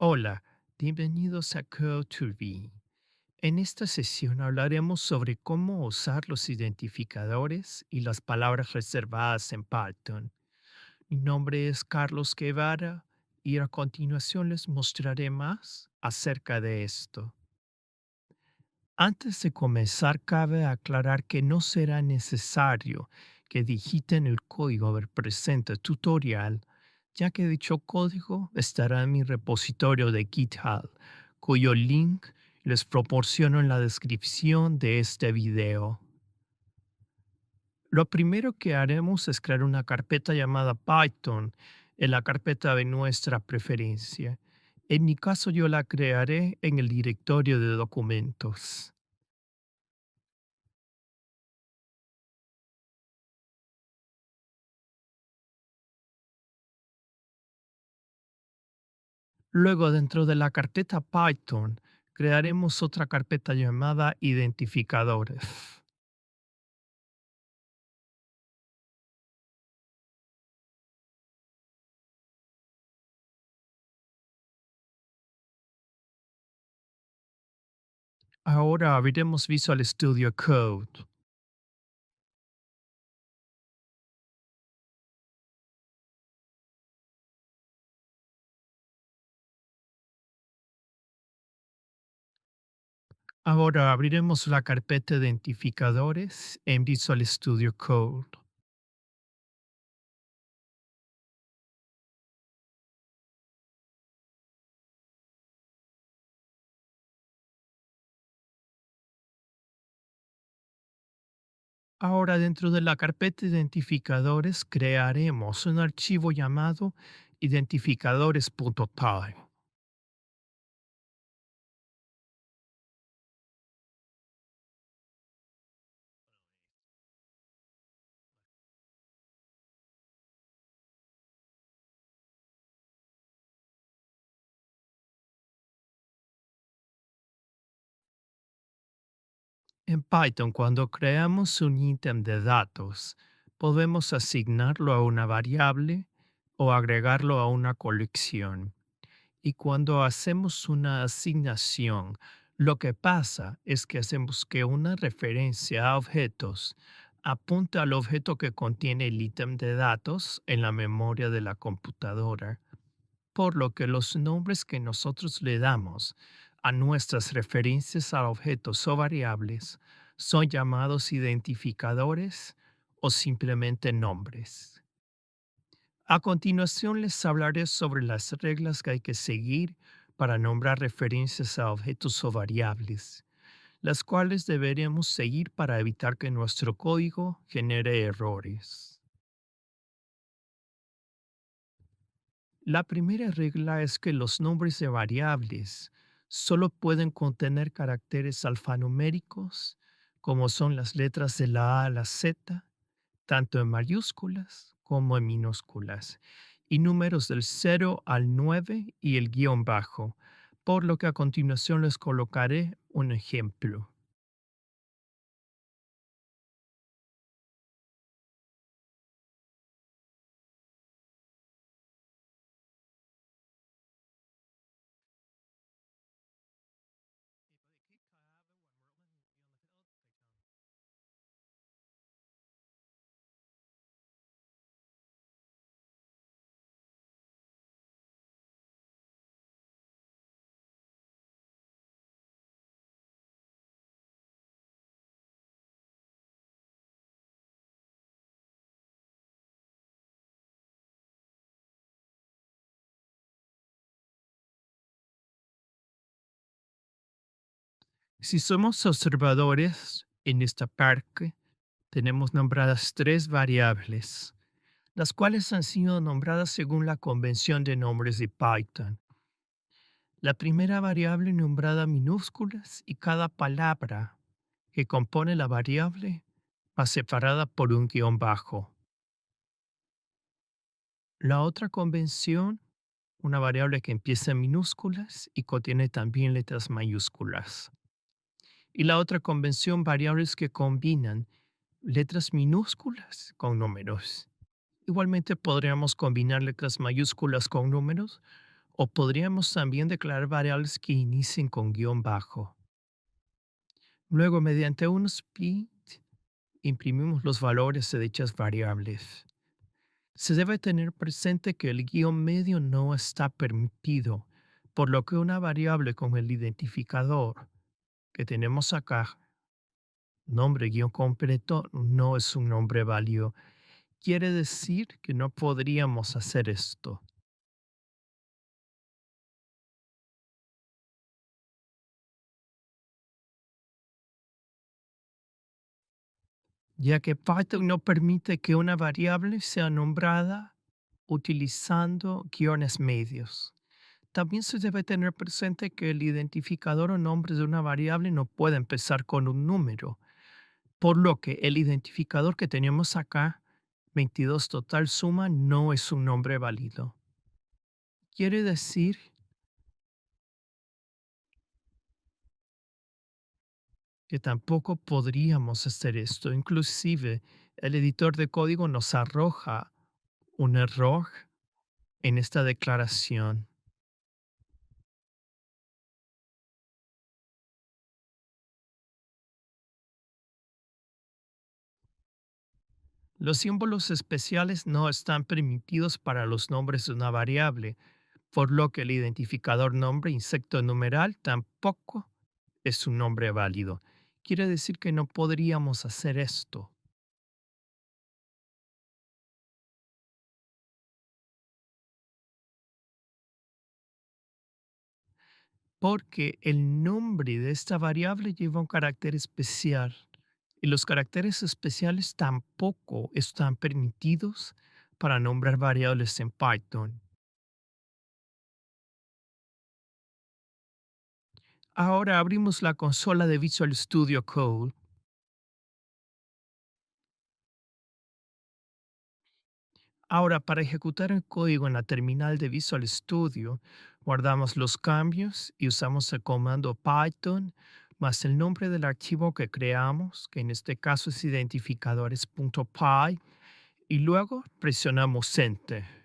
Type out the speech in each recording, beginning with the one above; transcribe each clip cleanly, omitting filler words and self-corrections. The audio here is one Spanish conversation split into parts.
Hola, bienvenidos a Code2B. En esta sesión hablaremos sobre cómo usar los identificadores y las palabras reservadas en Python. Mi nombre es Carlos Guevara y a continuación les mostraré más acerca de esto. Antes de comenzar, cabe aclarar que no será necesario que digiten el código del presente tutorial, ya que dicho código estará en mi repositorio de GitHub, cuyo link les proporciono en la descripción de este video. Lo primero que haremos es crear una carpeta llamada Python en la carpeta de nuestra preferencia. En mi caso, yo la crearé en el directorio de documentos. Luego, dentro de la carpeta Python, crearemos otra carpeta llamada identificadores. Ahora abriremos Visual Studio Code. Ahora abriremos la carpeta identificadores en Visual Studio Code. Ahora dentro de la carpeta identificadores crearemos un archivo llamado identificadores.py. En Python, cuando creamos un ítem de datos, podemos asignarlo a una variable o agregarlo a una colección. Y cuando hacemos una asignación, lo que pasa es que hacemos que una referencia a objetos apunte al objeto que contiene el ítem de datos en la memoria de la computadora, por lo que los nombres que nosotros le damos a nuestras referencias a objetos o variables son llamados identificadores o simplemente nombres. A continuación les hablaré sobre las reglas que hay que seguir para nombrar referencias a objetos o variables, las cuales deberemos seguir para evitar que nuestro código genere errores. La primera regla es que los nombres de variables solo pueden contener caracteres alfanuméricos, como son las letras de la A a la Z, tanto en mayúsculas como en minúsculas, y números del 0 al 9 y el guión bajo, por lo que a continuación les colocaré un ejemplo. Si somos observadores, en esta parte tenemos nombradas tres variables, las cuales han sido nombradas según la convención de nombres de Python. La primera variable nombrada minúsculas y cada palabra que compone la variable va separada por un guión bajo. La otra convención, una variable que empieza en minúsculas y contiene también letras mayúsculas. Y la otra convención, variables que combinan letras minúsculas con números. Igualmente podríamos combinar letras mayúsculas con números O podríamos también declarar variables que inicien con guión bajo. Luego, mediante un split, imprimimos los valores de dichas variables. Se debe tener presente que el guión medio no está permitido, por lo que una variable con el identificador que tenemos acá, nombre guión completo, no es un nombre válido. Quiere decir que no podríamos hacer esto, ya que Python no permite que una variable sea nombrada utilizando guiones medios. También se debe tener presente que el identificador o nombre de una variable no puede empezar con un número, por lo que el identificador que tenemos acá, 22 total suma, no es un nombre válido. Quiere decir que tampoco podríamos hacer esto. Inclusive, el editor de código nos arroja un error en esta declaración. Los símbolos especiales no están permitidos para los nombres de una variable, por lo que el identificador nombre insecto numeral tampoco es un nombre válido. Quiere decir que no podríamos hacer esto, porque el nombre de esta variable lleva un carácter especial y los caracteres especiales tampoco están permitidos para nombrar variables en Python. Ahora abrimos la consola de Visual Studio Code. Ahora, para ejecutar el código en la terminal de Visual Studio, guardamos los cambios y usamos el comando Python más el nombre del archivo que creamos, que en este caso es identificadores.py, y luego presionamos Enter.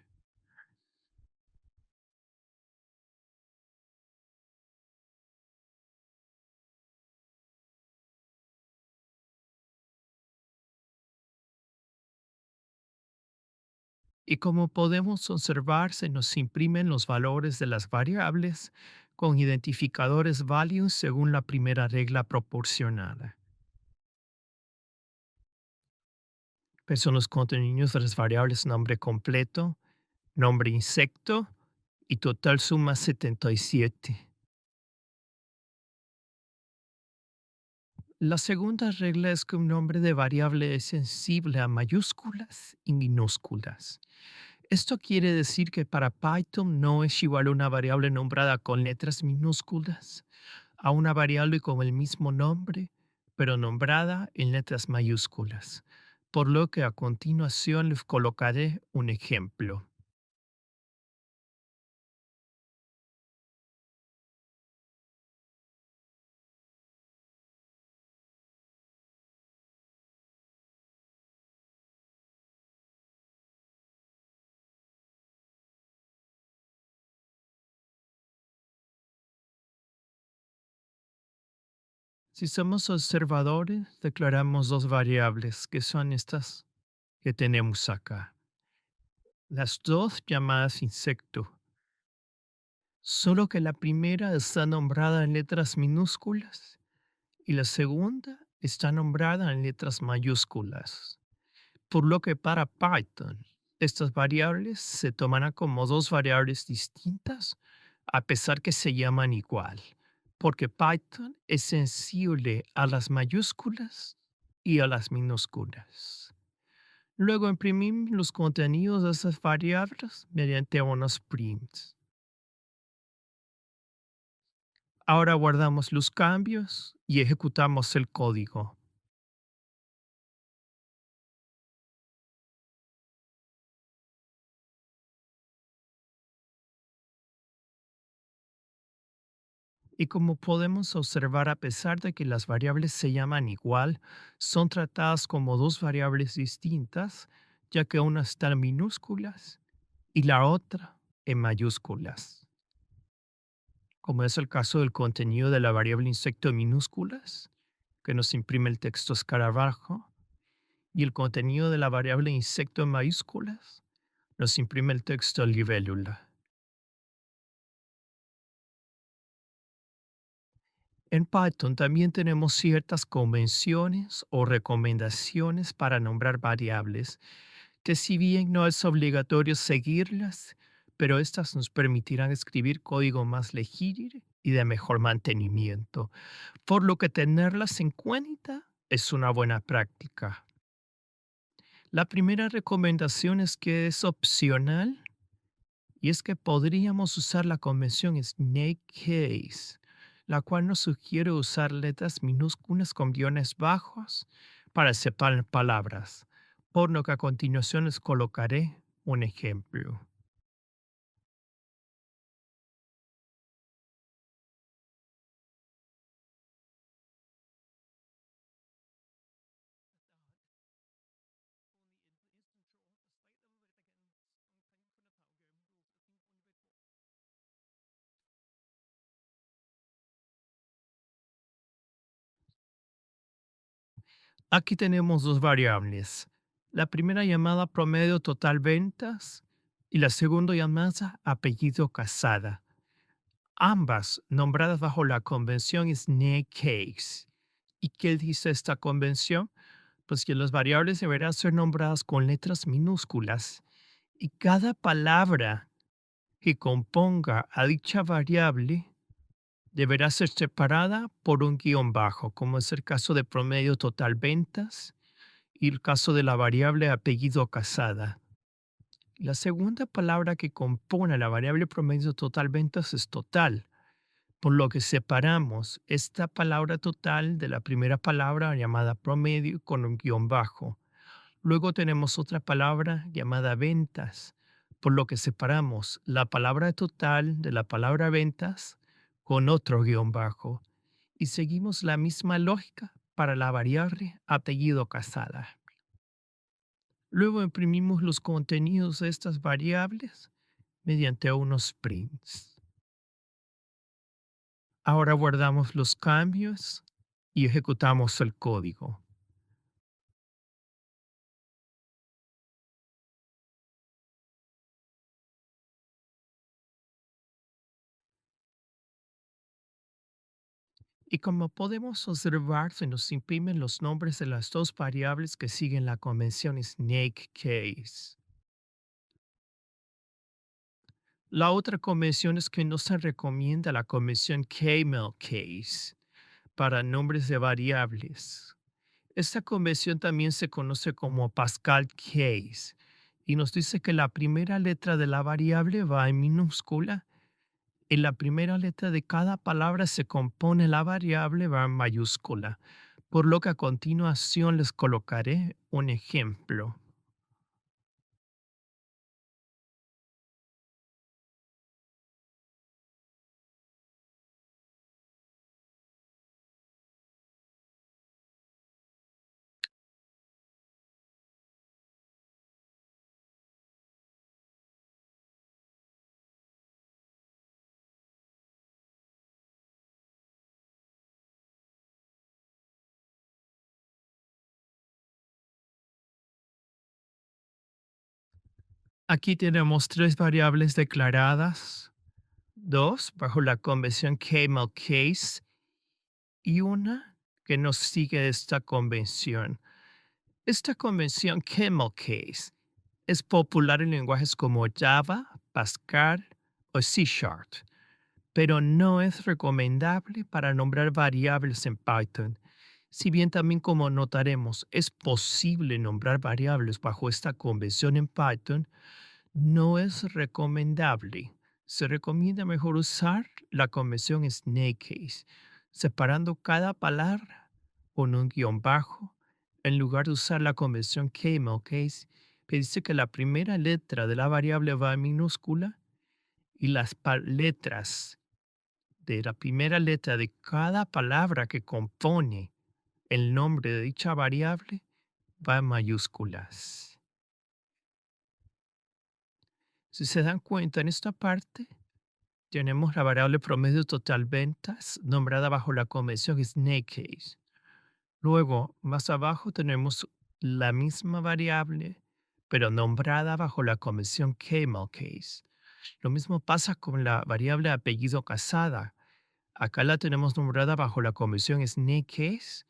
Y como podemos observar, se nos imprimen los valores de las variables con identificadores values según la primera regla proporcionada. Pues son los contenidos de las variables nombre completo, nombre insecto y total suma 77. La segunda regla es que un nombre de variable es sensible a mayúsculas y minúsculas. Esto quiere decir que para Python no es igual a una variable nombrada con letras minúsculas a una variable con el mismo nombre, pero nombrada en letras mayúsculas. Por lo que a continuación les colocaré un ejemplo. Si somos observadores, declaramos dos variables, que son estas que tenemos acá. Las dos llamadas insecto, solo que la primera está nombrada en letras minúsculas y la segunda está nombrada en letras mayúsculas. Por lo que para Python, estas variables se tomarán como dos variables distintas a pesar que se llaman igual, porque Python es sensible a las mayúsculas y a las minúsculas. Luego imprimimos los contenidos de esas variables mediante unos prints. Ahora guardamos los cambios y ejecutamos el código. Y como podemos observar, a pesar de que las variables se llaman igual, son tratadas como dos variables distintas, ya que una está en minúsculas y la otra en mayúsculas. como es el caso del contenido de la variable insecto en minúsculas, que nos imprime el texto escarabajo, y el contenido de la variable insecto en mayúsculas, nos imprime el texto libélula. En Python también tenemos ciertas convenciones o recomendaciones para nombrar variables, que si bien no es obligatorio seguirlas, pero estas nos permitirán escribir código más legible y de mejor mantenimiento, por lo que tenerlas en cuenta es una buena práctica. La primera recomendación es que es opcional y es que podríamos usar la convención Snake Case, la cual nos sugiere usar letras minúsculas con guiones bajos para separar palabras, por lo que a continuación les colocaré un ejemplo. Aquí tenemos dos variables. La primera llamada promedio total ventas y la segunda llamada apellido casada, ambas nombradas bajo la convención Snake Case. ¿Y qué dice esta convención? Pues que las variables deberán ser nombradas con letras minúsculas y cada palabra que componga a dicha variable deberá ser separada por un guión bajo, como es el caso de promedio total ventas y el caso de la variable apellido casada. La segunda palabra que compone la variable promedio total ventas es total, por lo que separamos esta palabra total de la primera palabra llamada promedio con un guión bajo. Luego tenemos otra palabra llamada ventas, por lo que separamos la palabra total de la palabra ventas con otro guión bajo. Y seguimos la misma lógica para la variable apellido casada. Luego imprimimos los contenidos de estas variables mediante unos prints. Ahora guardamos los cambios y ejecutamos el código. Y como podemos observar, se nos imprimen los nombres de las dos variables que siguen la convención Snake Case. La otra convención es que no se recomienda la convención Camel Case para nombres de variables. Esta convención también se conoce como Pascal Case y nos dice que la primera letra de la variable va en minúscula y la primera letra de cada palabra se compone la variable va en mayúscula, por lo que a continuación les colocaré un ejemplo. Aquí tenemos tres variables declaradas, dos bajo la convención camel case y una que nos sigue esta convención. Esta convención camel case es popular en lenguajes como Java, Pascal o C Sharp, pero no es recomendable para nombrar variables en Python. Si bien también como notaremos es posible nombrar variables bajo esta convención en Python, no es recomendable. Se recomienda mejor usar la convención Snakecase, separando cada palabra con un guión bajo, en lugar de usar la convención Camelcase, que dice que la primera letra de la variable va en minúscula y las letras de la primera letra de cada palabra que compone el nombre de dicha variable va en mayúsculas. Si se dan cuenta en esta parte, Tenemos la variable promedio total ventas, nombrada bajo la convención snake case. Luego, más abajo tenemos la misma variable, pero nombrada bajo la convención camel case. Lo mismo pasa con la variable apellido casada. Acá la tenemos nombrada bajo la convención snake case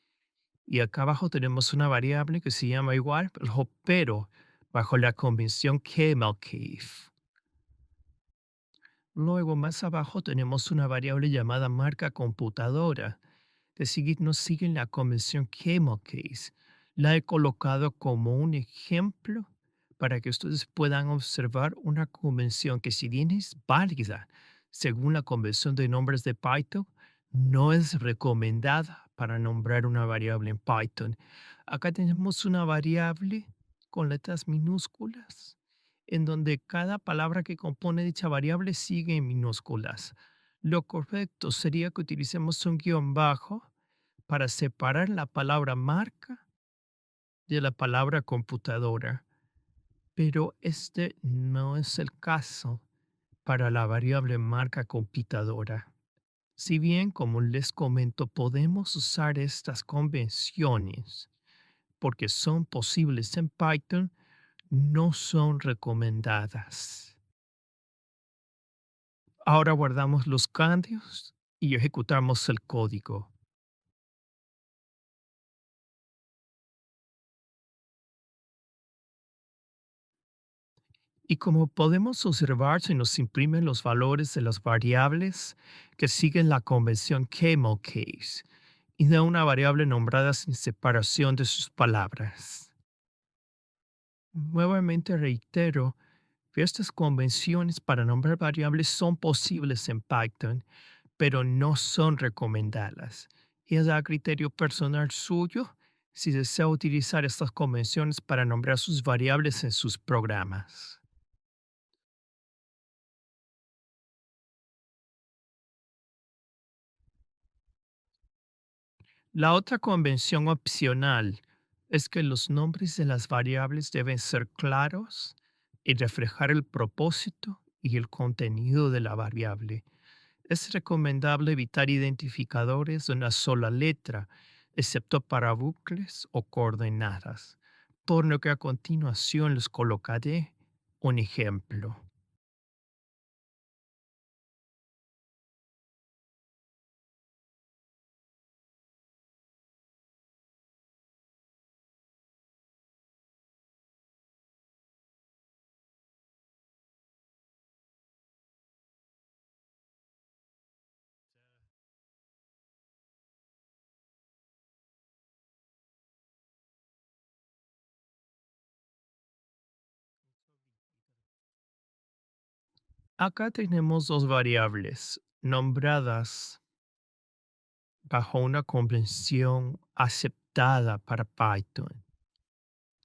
y acá abajo tenemos una variable que se llama igual, pero bajo la convención camel case. Luego, más abajo tenemos una variable llamada marca computadora. De seguir, no siguen la convención Camel Case. La he colocado como un ejemplo para que ustedes puedan observar una convención que, si bien es válida según la convención de nombres de Python, no es recomendada para nombrar una variable en Python. Acá tenemos una variable con letras minúsculas en donde cada palabra que compone dicha variable sigue en minúsculas. Lo correcto sería que utilicemos un guión bajo para separar la palabra marca de la palabra computadora, pero este no es el caso para la variable marca computadora. Si bien, como les comento, podemos usar estas convenciones porque son posibles en Python, no son recomendadas. Ahora guardamos los cambios y ejecutamos el código. Y como podemos observar, se nos imprimen los valores de las variables que siguen la convención camel case y de una variable nombrada sin separación de sus palabras. Nuevamente reitero que estas convenciones para nombrar variables son posibles en Python, pero no son recomendadas. Y es a criterio personal suyo si desea utilizar estas convenciones para nombrar sus variables en sus programas. La otra convención opcional es que los nombres de las variables deben ser claros y reflejar el propósito y el contenido de la variable. Es recomendable evitar identificadores de una sola letra, excepto para bucles o coordenadas, por lo que a continuación les colocaré un ejemplo. Acá tenemos dos variables nombradas bajo una convención aceptada para Python,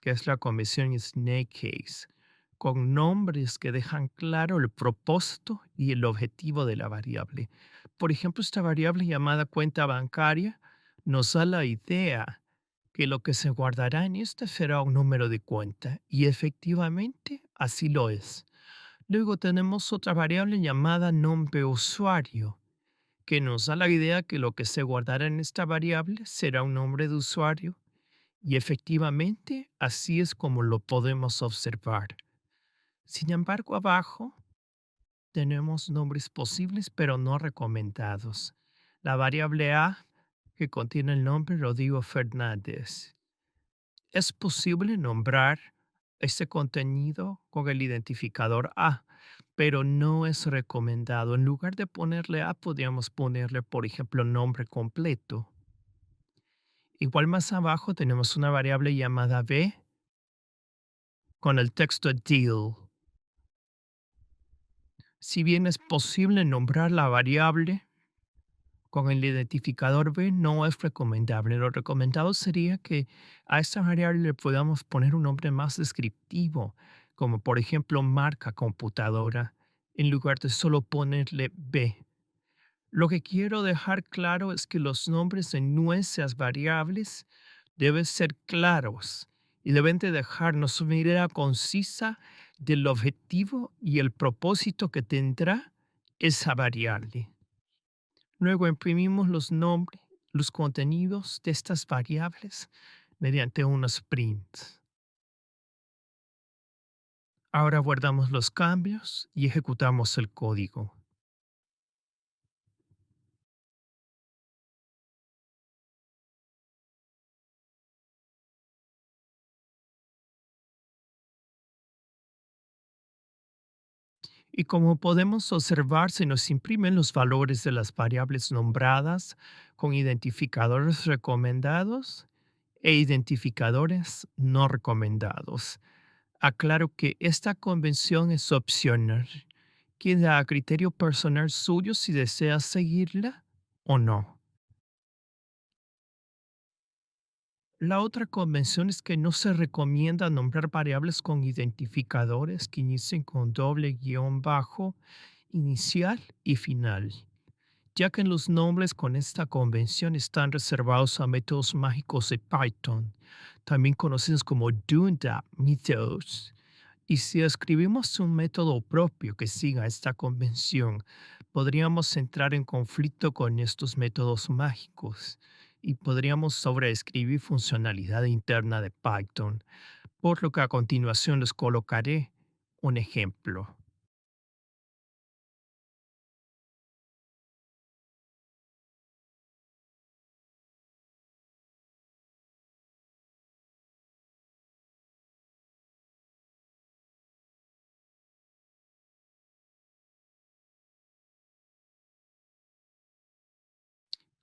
que es la convención Snake Case, con nombres que dejan claro el propósito y el objetivo de la variable. Por ejemplo, esta variable llamada cuenta bancaria nos da la idea que lo que se guardará en esta será un número de cuenta, y efectivamente así lo es. Luego tenemos otra variable llamada nombre usuario, que nos da la idea que lo que se guardará en esta variable será un nombre de usuario, y efectivamente así es como lo podemos observar. Sin embargo, abajo tenemos nombres posibles pero no recomendados. La variable A, que contiene el nombre Rodrigo Fernández. Es posible nombrar ese contenido con el identificador A, pero no es recomendado. En lugar de ponerle A, podríamos ponerle, por ejemplo, nombre completo. Igual más abajo tenemos una variable llamada B con el texto deal. Si bien es posible nombrar la variable con el identificador B, no es recomendable. Lo recomendado sería que a esta variable le podamos poner un nombre más descriptivo, como por ejemplo marca computadora, en lugar de solo ponerle B. Lo que quiero dejar claro es que los nombres de nuestras variables deben ser claros y deben de dejarnos una idea concisa del objetivo y el propósito que tendrá esa variable. Luego imprimimos los nombres, los contenidos de estas variables mediante un sprint. Ahora guardamos los cambios y ejecutamos el código. Y como podemos observar, se nos imprimen los valores de las variables nombradas con identificadores recomendados e identificadores no recomendados. Aclaro que esta convención es opcional. Queda a criterio personal suyo si desea seguirla o no. La otra convención es que no se recomienda nombrar variables con identificadores que inicien con doble guión bajo inicial y final, ya que los nombres con esta convención están reservados a métodos mágicos de Python, también conocidos como Dunda Methods. Y si escribimos un método propio que siga esta convención, podríamos entrar en conflicto con estos métodos mágicos y podríamos sobreescribir funcionalidad interna de Python, por lo que a continuación les colocaré un ejemplo.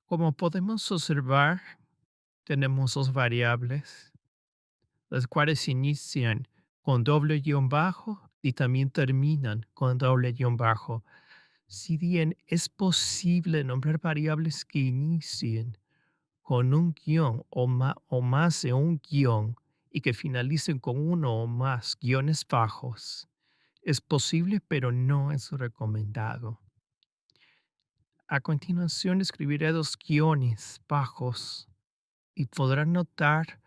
Como podemos observar, tenemos dos variables, las cuales inician con doble guión bajo y también terminan con doble guión bajo. Si bien es posible nombrar variables que inicien con un guión o más de un guión y que finalicen con uno o más guiones bajos, es posible, pero no es recomendado. A continuación escribiré dos guiones bajos y podrán notar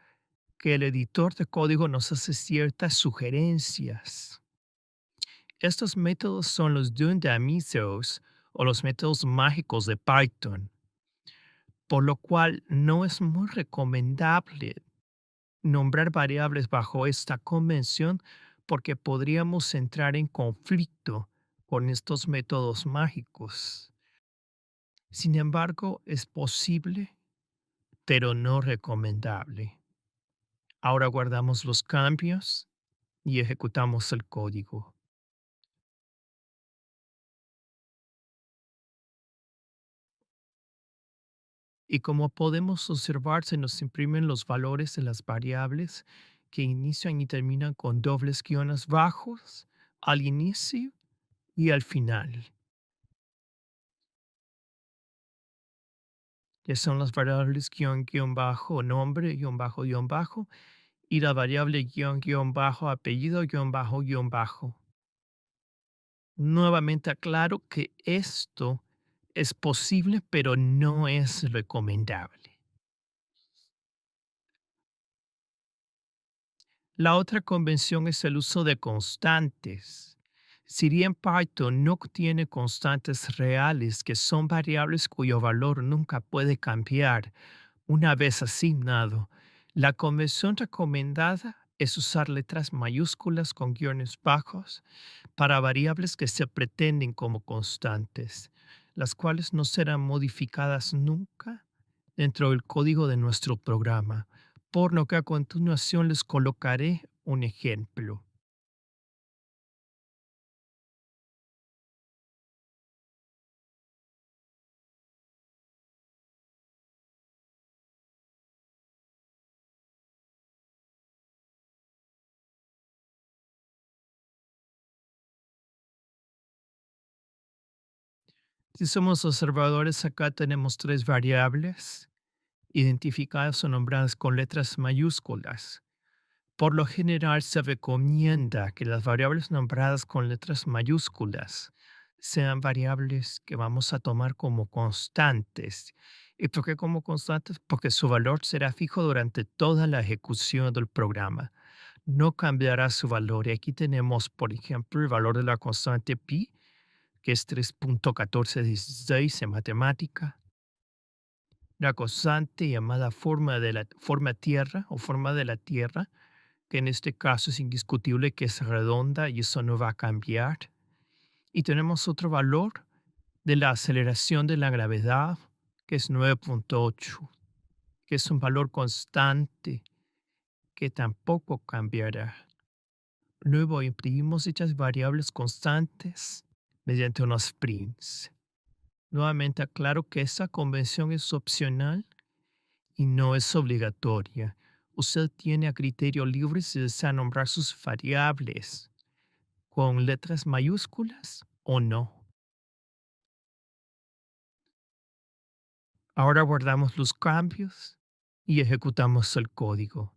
que el editor de código nos hace ciertas sugerencias. Estos métodos son los Dunda-Mythos o los métodos mágicos de Python, por lo cual no es muy recomendable nombrar variables bajo esta convención porque podríamos entrar en conflicto con estos métodos mágicos. Sin embargo, es posible, pero no recomendable. Ahora guardamos los cambios y ejecutamos el código. Y como podemos observar, se nos imprimen los valores de las variables que inician y terminan con dobles guiones bajos al inicio y al final, que son las variables guión, guión bajo, nombre, guión bajo, y la variable guión, guión bajo, apellido, guión bajo, guión bajo. Nuevamente aclaro que esto es posible, pero no es recomendable. La otra convención es el uso de constantes. Si bien Python no tiene constantes reales, que son variables cuyo valor nunca puede cambiar una vez asignado, la convención recomendada es usar letras mayúsculas con guiones bajos para variables que se pretenden como constantes, las cuales no serán modificadas nunca dentro del código de nuestro programa, por lo que a continuación les colocaré un ejemplo. Si somos observadores, acá tenemos tres variables identificadas o nombradas con letras mayúsculas. Por lo general se recomienda que las variables nombradas con letras mayúsculas sean variables que vamos a tomar como constantes. ¿Y por qué como constantes? Porque su valor será fijo durante toda la ejecución del programa. No cambiará su valor. Y aquí tenemos, por ejemplo, el valor de la constante pi, que es 3.1416 en matemática. La constante llamada forma tierra o forma de la tierra, que en este caso es indiscutible que es redonda y eso no va a cambiar. Y tenemos otro valor de la aceleración de la gravedad, que es 9.8, que es un valor constante que tampoco cambiará. Luego imprimimos dichas variables constantes mediante unos prints. Nuevamente aclaro que esa convención es opcional y no es obligatoria. Usted tiene a criterio libre si desea nombrar sus variables con letras mayúsculas o no. Ahora guardamos los cambios y ejecutamos el código.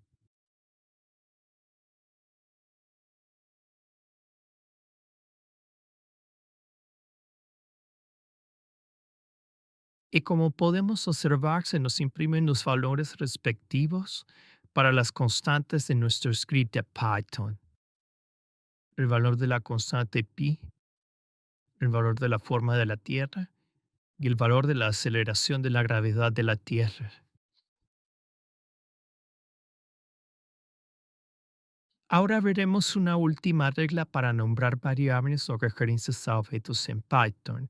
Y como podemos observar, se nos imprimen los valores respectivos para las constantes de nuestro script de Python. El valor de la constante pi, el valor de la forma de la Tierra y el valor de la aceleración de la gravedad de la Tierra. Ahora veremos una última regla para nombrar variables o referencias a objetos en Python.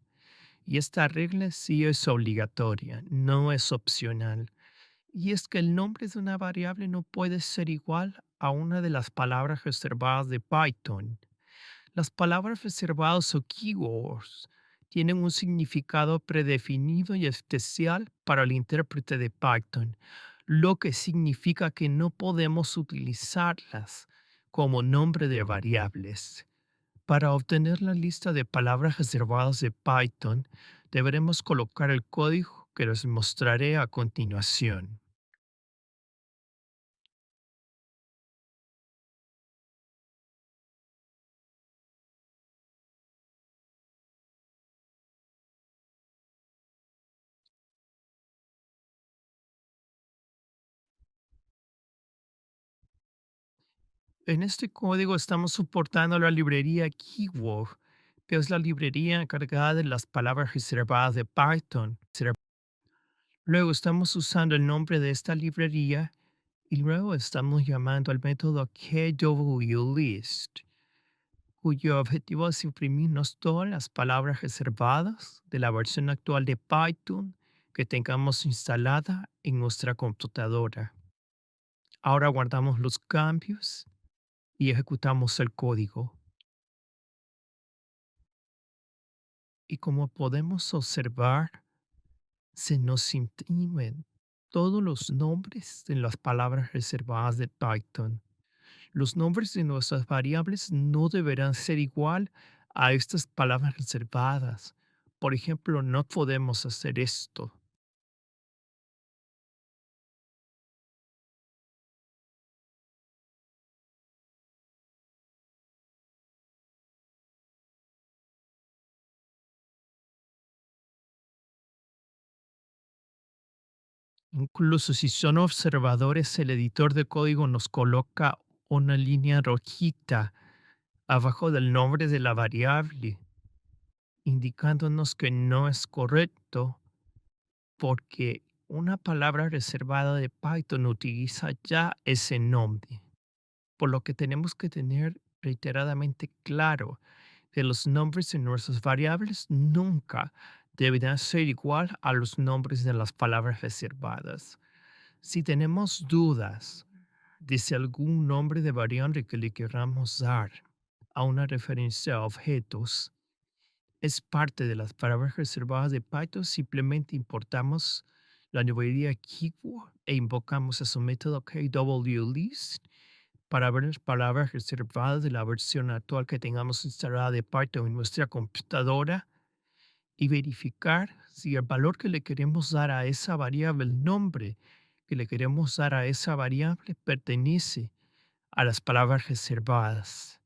Y esta regla sí es obligatoria, no es opcional. Y es que el nombre de una variable no puede ser igual a una de las palabras reservadas de Python. Las palabras reservadas o keywords tienen un significado predefinido y especial para el intérprete de Python, lo que significa que no podemos utilizarlas como nombre de variables. Para obtener la lista de palabras reservadas de Python, deberemos colocar el código que les mostraré a continuación. En este código estamos soportando la librería Keyword, que es la librería encargada de las palabras reservadas de Python. Luego estamos usando el nombre de esta librería y luego estamos llamando al método kwlist, cuyo objetivo es imprimirnos todas las palabras reservadas de la versión actual de Python que tengamos instalada en nuestra computadora. Ahora guardamos los cambios y ejecutamos el código. Y como podemos observar, se nos imprimen todos los nombres de las palabras reservadas de Python. Los nombres de nuestras variables no deberán ser igual a estas palabras reservadas. Por ejemplo, no podemos hacer esto. Incluso si son observadores, el editor de código nos coloca una línea rojita abajo del nombre de la variable, indicándonos que no es correcto porque una palabra reservada de Python utiliza ya ese nombre, por lo que tenemos que tener reiteradamente claro que los nombres de nuestras variables nunca deberán ser igual a los nombres de las palabras reservadas. Si tenemos dudas de si algún nombre de variable que le queramos dar a una referencia a objetos es parte de las palabras reservadas de Python, simplemente importamos la librería keyword e invocamos a su método kwlist para ver las palabras reservadas de la versión actual que tengamos instalada de Python en nuestra computadora y verificar si el valor que le queremos dar a esa variable, el nombre que le queremos dar a esa variable, pertenece a las palabras reservadas.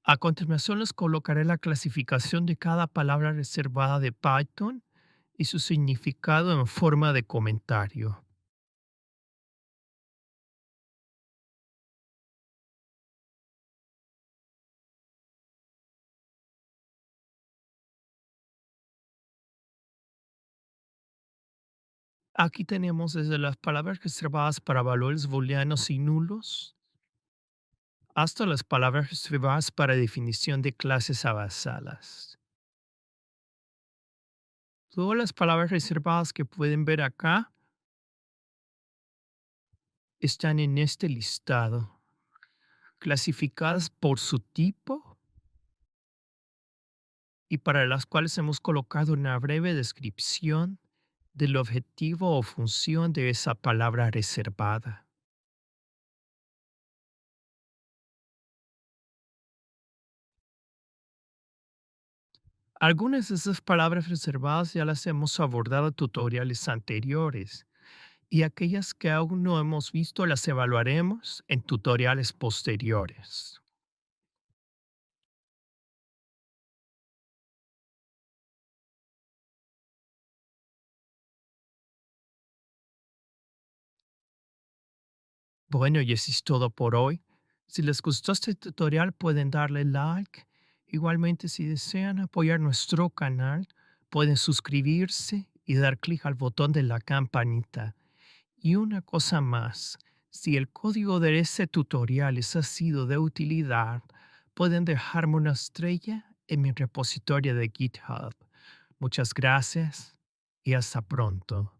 A continuación les colocaré la clasificación de cada palabra reservada de Python y su significado en forma de comentario. Aquí tenemos desde las palabras reservadas para valores booleanos y nulos hasta las palabras reservadas para definición de clases avanzadas. Todas las palabras reservadas que pueden ver acá están en este listado, clasificadas por su tipo y para las cuales hemos colocado una breve descripción del objetivo o función de esa palabra reservada. Algunas de esas palabras reservadas ya las hemos abordado en tutoriales anteriores y aquellas que aún no hemos visto las evaluaremos en tutoriales posteriores. Bueno, y eso es todo por hoy. Si les gustó este tutorial pueden darle like. Igualmente, si desean apoyar nuestro canal, pueden suscribirse y dar clic al botón de la campanita. Y una cosa más, si el código de este tutorial les ha sido de utilidad, pueden dejarme una estrella en mi repositorio de GitHub. Muchas gracias y hasta pronto.